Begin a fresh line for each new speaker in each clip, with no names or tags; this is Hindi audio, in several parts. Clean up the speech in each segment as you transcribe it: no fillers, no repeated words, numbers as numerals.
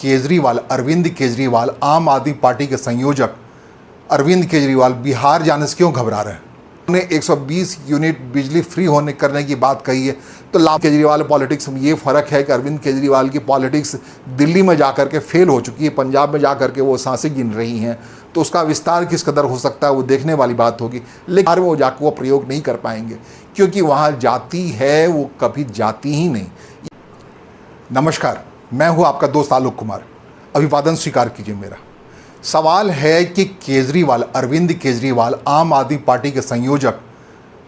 केजरीवाल, अरविंद केजरीवाल, आम आदमी पार्टी के संयोजक अरविंद केजरीवाल बिहार जाने से क्यों घबरा रहे हैं? उन्होंने 120 यूनिट बिजली फ्री होने करने की बात कही है। तो केजरीवाल पॉलिटिक्स में ये फ़र्क है कि अरविंद केजरीवाल की पॉलिटिक्स दिल्ली में जाकर के फेल हो चुकी है, पंजाब में जाकर के वो सांसें गिन रही हैं। तो उसका विस्तार किस कदर हो सकता है वो देखने वाली बात होगी, लेकिन वो जाकर वो प्रयोग नहीं कर पाएंगे क्योंकि वहाँ जाति है, वो कभी जाती ही नहीं। नमस्कार, मैं हूँ आपका दोस्त आलोक कुमार। अभिवादन स्वीकार कीजिए मेरा। सवाल है कि केजरीवाल, अरविंद केजरीवाल, आम आदमी पार्टी के संयोजक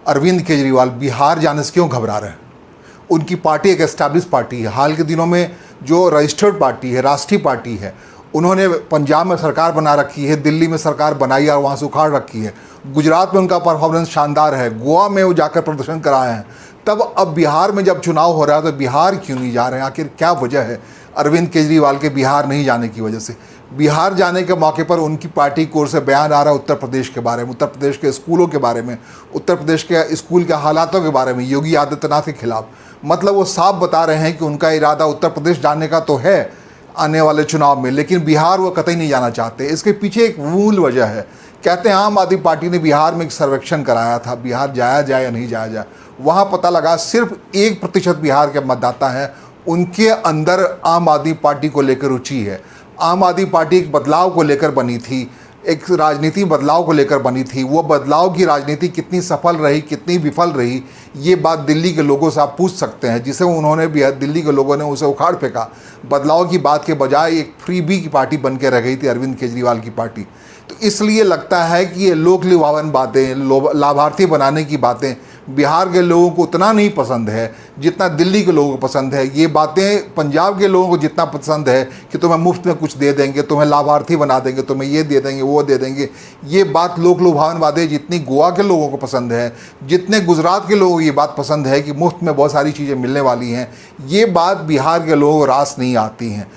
अरविंद केजरीवाल बिहार जाने से क्यों घबरा रहे हैं? उनकी पार्टी एक एस्टैब्लिश पार्टी है, हाल के दिनों में जो रजिस्टर्ड पार्टी है, राष्ट्रीय पार्टी है। उन्होंने पंजाब में सरकार बना रखी है, दिल्ली में सरकार बनाई और वहाँ से उखाड़ रखी है। गुजरात में उनका परफॉर्मेंस शानदार है, गोवा में वो जाकर प्रदर्शन कराए हैं। तब अब बिहार में जब चुनाव हो रहा है तो बिहार क्यों नहीं जा रहे हैं? आखिर क्या वजह है अरविंद केजरीवाल के बिहार नहीं जाने की वजह से? बिहार जाने के मौके पर उनकी पार्टी की ओर से बयान आ रहा है उत्तर प्रदेश के बारे में, उत्तर प्रदेश के स्कूलों के बारे में, उत्तर प्रदेश के स्कूल के हालातों के बारे में, योगी आदित्यनाथ के खिलाफ। मतलब वो साफ बता रहे हैं कि उनका इरादा उत्तर प्रदेश जाने का तो है आने वाले चुनाव में, लेकिन बिहार वो कतई नहीं जाना चाहते। इसके पीछे एक मूल वजह है। कहते हैं आम आदमी पार्टी ने बिहार में एक सर्वेक्षण कराया था, बिहार जाया जाए या नहीं जाया जाए। वहाँ पता लगा सिर्फ 1% बिहार के मतदाता हैं, उनके अंदर आम आदमी पार्टी को लेकर रुचि है। आम आदमी पार्टी एक बदलाव को लेकर बनी थी, एक राजनीति बदलाव को लेकर बनी थी। वो बदलाव की राजनीति कितनी सफल रही, कितनी विफल रही, ये बात दिल्ली के लोगों से आप पूछ सकते हैं, जिसे उन्होंने भी, दिल्ली के लोगों ने उसे उखाड़ फेंका। बदलाव की बात के बजाय एक फ्रीबी की पार्टी बन के रह गई थी अरविंद केजरीवाल की पार्टी। तो इसलिए लगता है कि ये लोक लुभावन बातें, लाभार्थी बनाने की बातें बिहार के लोगों को उतना नहीं पसंद है जितना दिल्ली के लोगों को पसंद है। ये बातें पंजाब के लोगों को जितना पसंद है कि तुम्हें मुफ्त में कुछ दे देंगे, तुम्हें लाभार्थी बना देंगे, तुम्हें ये दे देंगे, वो दे देंगे, ये बात लोक लुभावन बातें जितनी गोवा के लोगों को पसंद है, जितने गुजरात के लोगों को ये बात पसंद है कि मुफ्त में बहुत सारी चीज़ें मिलने वाली हैं, ये बात बिहार के लोगों को रास नहीं आती हैं।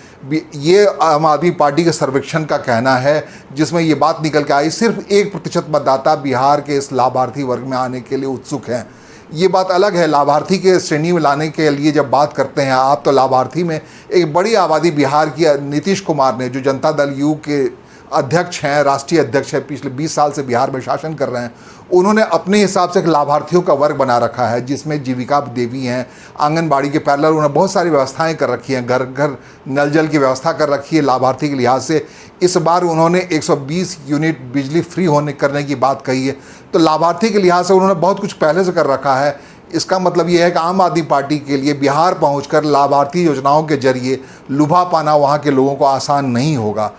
ये आम आदमी पार्टी के सर्वेक्षण का कहना है, जिसमें ये बात निकल के आई सिर्फ 1% मतदाता बिहार के इस लाभार्थी वर्ग में आने के लिए उत्सुक हैं। ये बात अलग है, लाभार्थी के श्रेणी में लाने के लिए जब बात करते हैं आप, तो लाभार्थी में एक बड़ी आबादी बिहार की नीतीश कुमार ने, जो जनता दल यू के अध्यक्ष हैं, राष्ट्रीय अध्यक्ष हैं, पिछले 20 साल से बिहार में शासन कर रहे हैं, उन्होंने अपने हिसाब से एक लाभार्थियों का वर्ग बना रखा है, जिसमें जीविका देवी हैं, आंगनबाड़ी के पैरेलल उन्होंने बहुत सारी व्यवस्थाएं कर रखी हैं, घर घर नल जल की व्यवस्था कर रखी है लाभार्थी के लिहाज से। इस बार उन्होंने 120 यूनिट बिजली फ्री होने करने की बात कही है। तो लाभार्थी के लिहाज से उन्होंने बहुत कुछ पहले से कर रखा है। इसका मतलब ये है कि आम आदमी पार्टी के लिए बिहार पहुँचकर लाभार्थी योजनाओं के जरिए लुभा पाना वहाँ के लोगों को आसान नहीं होगा।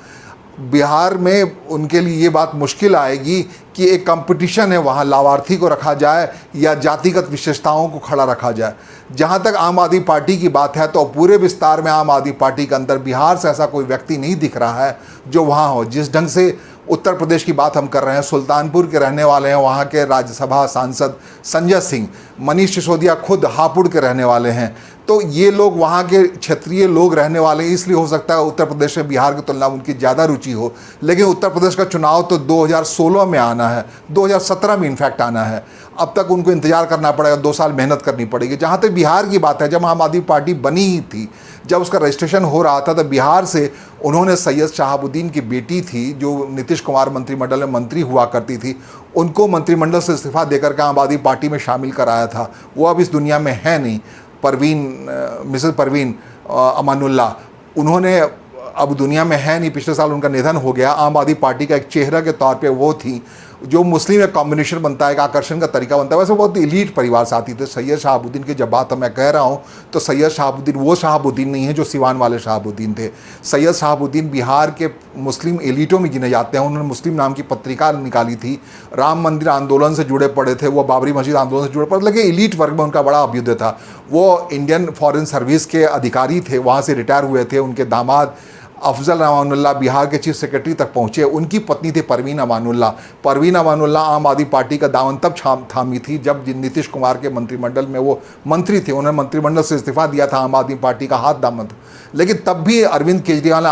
बिहार में उनके लिए ये बात मुश्किल आएगी कि एक कंपटीशन है, वहाँ लाभार्थी को रखा जाए या जातिगत विशेषताओं को खड़ा रखा जाए। जहाँ तक आम आदमी पार्टी की बात है, तो पूरे विस्तार में आम आदमी पार्टी के अंदर बिहार से ऐसा कोई व्यक्ति नहीं दिख रहा है जो वहाँ हो। जिस ढंग से उत्तर प्रदेश की बात हम कर रहे हैं, सुल्तानपुर के रहने वाले हैं वहाँ के राज्यसभा सांसद संजय सिंह, मनीष सिसोदिया खुद हापुड़ के रहने वाले हैं। तो ये लोग वहाँ के क्षेत्रीय लोग रहने वाले हैं, इसलिए हो सकता है उत्तर प्रदेश में बिहार की तुलना में उनकी ज़्यादा रुचि हो। लेकिन उत्तर प्रदेश का चुनाव तो 2016 में आना है, 2017 में इनफैक्ट आना है। अब तक उनको इंतजार करना पड़ेगा, 2 साल मेहनत करनी पड़ेगी। जहाँ तक बिहार की बात है, जब आम आदमी पार्टी बनी ही थी, जब उसका रजिस्ट्रेशन हो रहा था, तो बिहार से उन्होंने सैयद शहाबुद्दीन की बेटी थी, जो नीतीश कुमार मंत्रिमंडल में मंत्री हुआ करती थी, उनको मंत्रिमंडल से इस्तीफा देकर के आम आदमी पार्टी में शामिल कराया था। वो अब इस दुनिया में है नहीं, मिसेस परवीन अमानुल्लाह, उन्होंने अब दुनिया में है नहीं, पिछले साल उनका निधन हो गया। आम आदमी पार्टी का एक चेहरा के तौर पे वो थी। जो मुस्लिम एक कॉम्बिनेशन बनता है, एक आकर्षण का तरीका बनता है, वैसे बहुत इलीट परिवार से आती थे। सैयद शहाबुद्दीन की जब बात मैं कह रहा हूँ, तो सैयद शहाबुद्दीन वो शहाबुद्दीन नहीं है जो सिवान वाले शहाबुद्दीन थे। सैयद शहाबुद्दीन बिहार के मुस्लिम एलिटों में गिने जाते हैं। उन्होंने मुस्लिम नाम की पत्रिका निकाली थी, राम मंदिर आंदोलन से जुड़े पड़े थे, वो बाबरी मस्जिद आंदोलन से जुड़े पड़े, लेकिन एलीट वर्ग में उनका बड़ा अभ्युदय था। वो इंडियन फॉरेन सर्विस के अधिकारी थे, वहाँ से रिटायर हुए थे। उनके दामाद अफजल अमानुल्लाह बिहार के चीफ सेक्रेटरी तक पहुँचे। उनकी पत्नी थी परवीन अमानुल्लाह। परवीन अमानुल्लाह आम आदमी पार्टी का दामन तब थामी थी जब नीतीश कुमार के मंत्रिमंडल में वो मंत्री थे। उन्होंने मंत्रिमंडल से इस्तीफा दिया था, आम आदमी पार्टी का हाथ दामन था। लेकिन तब भी अरविंद केजरीवाल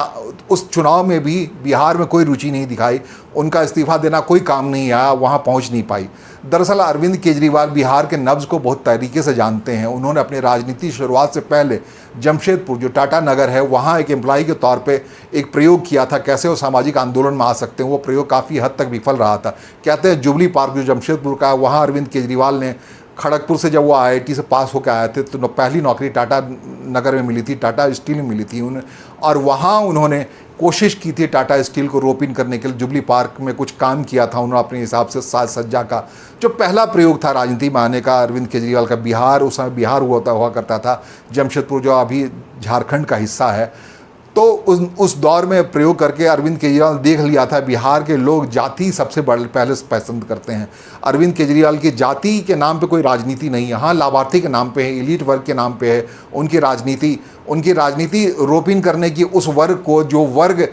उस चुनाव में भी बिहार में कोई रुचि नहीं दिखाई। उनका इस्तीफा देना कोई काम नहीं आया, वहाँ पहुँच नहीं पाई। दरअसल अरविंद केजरीवाल बिहार के नब्ज़ को बहुत तरीके से जानते हैं। उन्होंने अपनी राजनीति शुरुआत से पहले जमशेदपुर जो टाटा नगर है वहाँ एक एम्प्लॉय के तौर पे एक प्रयोग किया था, कैसे वो सामाजिक आंदोलन में आ सकते हैं। वो प्रयोग काफ़ी हद तक विफल रहा था। कहते हैं जुबली पार्क जो जमशेदपुर का है, वहाँ अरविंद केजरीवाल ने खड़गपुर से जब वो IIT से पास होकर आए थे तो पहली नौकरी टाटा नगर में मिली थी, टाटा स्टील में मिली थी उन्हें, और वहाँ उन्होंने कोशिश की थी टाटा स्टील को रोप इन करने के लिए। जुबली पार्क में कुछ काम किया था उन्होंने अपने हिसाब से साज सज्जा का। जो पहला प्रयोग था राजनीति में आने का अरविंद केजरीवाल का, बिहार, उस समय बिहार हुआ करता था, जमशेदपुर जो अभी झारखंड का हिस्सा है, तो उस दौर में प्रयोग करके अरविंद केजरीवाल ने देख लिया था बिहार के लोग जाति सबसे पहले पसंद करते हैं। अरविंद केजरीवाल की जाति के नाम पे कोई राजनीति नहीं है, हाँ लाभार्थी के नाम पे है, एलीट वर्ग के नाम पे है उनकी राजनीति रोपिन करने की उस वर्ग को जो वर्ग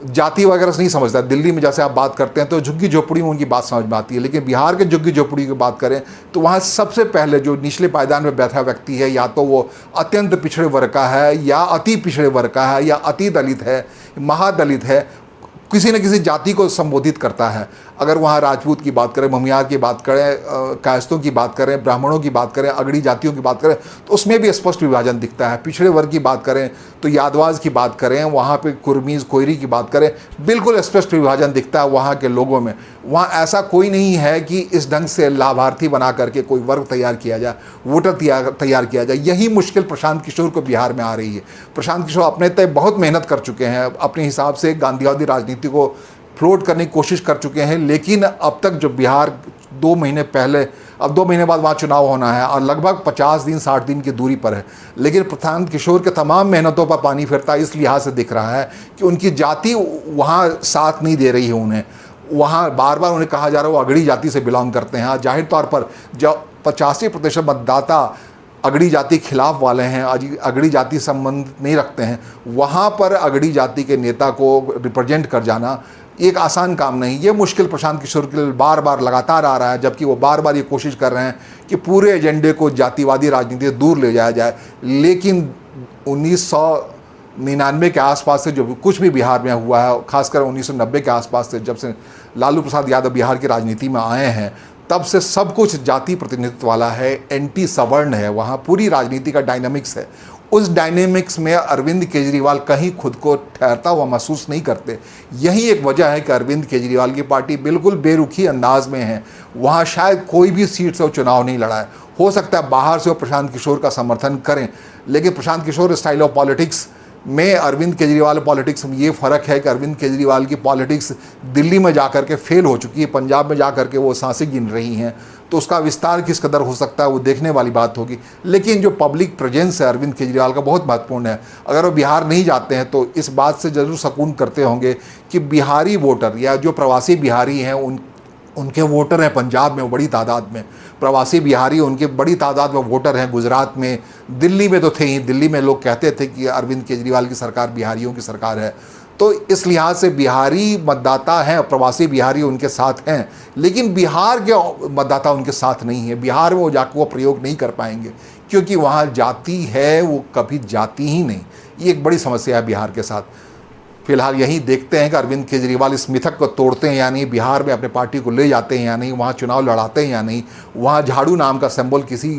जाति वगैरह से नहीं समझता। दिल्ली में जैसे आप बात करते हैं तो झुग्गी झोपड़ी में उनकी बात समझ में आती है, लेकिन बिहार के झुग्गी झोपड़ी की बात करें तो वहाँ सबसे पहले जो निचले पायदान में बैठा व्यक्ति है, या तो वो अत्यंत पिछड़े वर्ग का है, या अति पिछड़े वर्ग का है, या अति दलित है, महादलित है, किसी न किसी जाति को संबोधित करता है। अगर वहाँ राजपूत की बात करें, ममियार की बात करें, कायस्थों की बात करें, ब्राह्मणों की बात करें, अगड़ी जातियों की बात करें, तो उसमें भी स्पष्ट विभाजन दिखता है। पिछड़े वर्ग की बात करें तो यादवाज की बात करें, वहाँ पे कुर्मीज कोयरी की बात करें, बिल्कुल स्पष्ट विभाजन दिखता है वहाँ के लोगों में। वहाँ ऐसा कोई नहीं है कि इस ढंग से लाभार्थी बना करके कोई वर्ग तैयार किया जाए, वोटर तैयार किया जाए। यही मुश्किल प्रशांत किशोर को बिहार में आ रही है। प्रशांत किशोर अपने तय बहुत मेहनत कर चुके हैं, अपने हिसाब से गांधीवादी राजनीति को फ्लोट करने की कोशिश कर चुके हैं, लेकिन अब तक जो बिहार 2 महीने पहले, अब 2 महीने बाद वहाँ चुनाव होना है और लगभग 50 दिन 60 दिन की दूरी पर है, लेकिन प्रशांत किशोर के तमाम मेहनतों पर पानी फिरता इस लिहाज से दिख रहा है कि उनकी जाति वहाँ साथ नहीं दे रही है उन्हें। वहाँ बार बार उन्हें कहा जा रहा है वो अगड़ी जाति से बिलोंग करते हैं। जाहिर तौर पर जब 85% मतदाता अगड़ी जाति खिलाफ वाले हैं, अगड़ी जाति संबंध नहीं रखते हैं, वहाँ पर अगड़ी जाति के नेता को रिप्रेजेंट कर जाना एक आसान काम नहीं। ये मुश्किल प्रशांत किशोर के लिए बार बार लगातार आ रहा है, जबकि वो बार बार ये कोशिश कर रहे हैं कि पूरे एजेंडे को जातिवादी राजनीति से दूर ले जाया जाए। लेकिन 1999 के आसपास से जो कुछ भी बिहार में हुआ है, खासकर 1990 के आसपास से जब से लालू प्रसाद यादव बिहार की राजनीति में आए हैं, तब से सब कुछ जाति प्रतिनिधित्व वाला है, एंटी सवर्ण है, वहाँ पूरी राजनीति का डायनामिक्स है। उस डायनेमिक्स में अरविंद केजरीवाल कहीं खुद को ठहरता हुआ महसूस नहीं करते। यही एक वजह है कि अरविंद केजरीवाल की पार्टी बिल्कुल बेरुखी अंदाज में है। वहाँ शायद कोई भी सीट से वो चुनाव नहीं लड़ा है। हो सकता है बाहर से वो प्रशांत किशोर का समर्थन करें, लेकिन Prashant Kishor style of politics में अरविंद केजरीवाल पॉलिटिक्स में ये फ़र्क है कि अरविंद केजरीवाल की पॉलिटिक्स दिल्ली में जाकर के फेल हो चुकी है, पंजाब में जाकर के वो सांसें गिन रही हैं, तो उसका विस्तार किस कदर हो सकता है वो देखने वाली बात होगी। लेकिन जो पब्लिक प्रेजेंस है अरविंद केजरीवाल का बहुत महत्वपूर्ण है। अगर वो बिहार नहीं जाते हैं तो इस बात से ज़रूर सुकून करते होंगे कि बिहारी वोटर या जो प्रवासी बिहारी हैं उनके वोटर हैं पंजाब में, वो बड़ी तादाद में प्रवासी बिहारी, उनके बड़ी तादाद में वोटर हैं गुजरात में, दिल्ली में तो थे ही। दिल्ली में लोग कहते थे कि अरविंद केजरीवाल की सरकार बिहारियों की सरकार है। तो इस लिहाज से बिहारी मतदाता हैं, प्रवासी बिहारी उनके साथ हैं, लेकिन बिहार के मतदाता उनके साथ नहीं है। बिहार में वो जाकर वो प्रयोग नहीं कर पाएंगे क्योंकि वहाँ जाति है, वो कभी जाति ही नहीं। ये एक बड़ी समस्या है बिहार के साथ। फिलहाल यही देखते हैं कि अरविंद केजरीवाल इस मिथक को तोड़ते हैं या नहीं, बिहार में अपने पार्टी को ले जाते हैं या नहीं, वहाँ चुनाव लड़ाते हैं या नहीं, वहाँ झाड़ू नाम का सिंबल किसी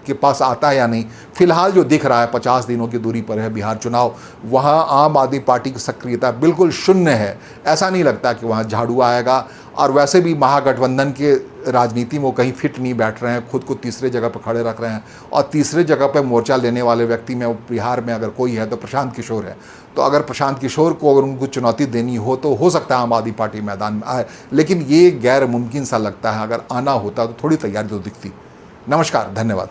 के पास आता है या नहीं। फिलहाल जो दिख रहा है 50 दिनों की दूरी पर है बिहार चुनाव, वहाँ आम आदमी पार्टी की सक्रियता बिल्कुल शून्य है। ऐसा नहीं लगता कि वहाँ झाड़ू आएगा। और वैसे भी महागठबंधन के राजनीति में वो कहीं फिट नहीं बैठ रहे हैं, खुद को तीसरे जगह पर खड़े रख रहे हैं। और तीसरे जगह पर मोर्चा लेने वाले व्यक्ति में बिहार में अगर कोई है तो प्रशांत किशोर है। तो अगर प्रशांत किशोर को अगर उनको चुनौती देनी हो तो हो सकता है आम आदमी पार्टी मैदान में आए, लेकिन ये गैर मुमकिन सा लगता है। अगर आना होता तो थोड़ी तैयारी तो दिखती। नमस्कार, धन्यवाद।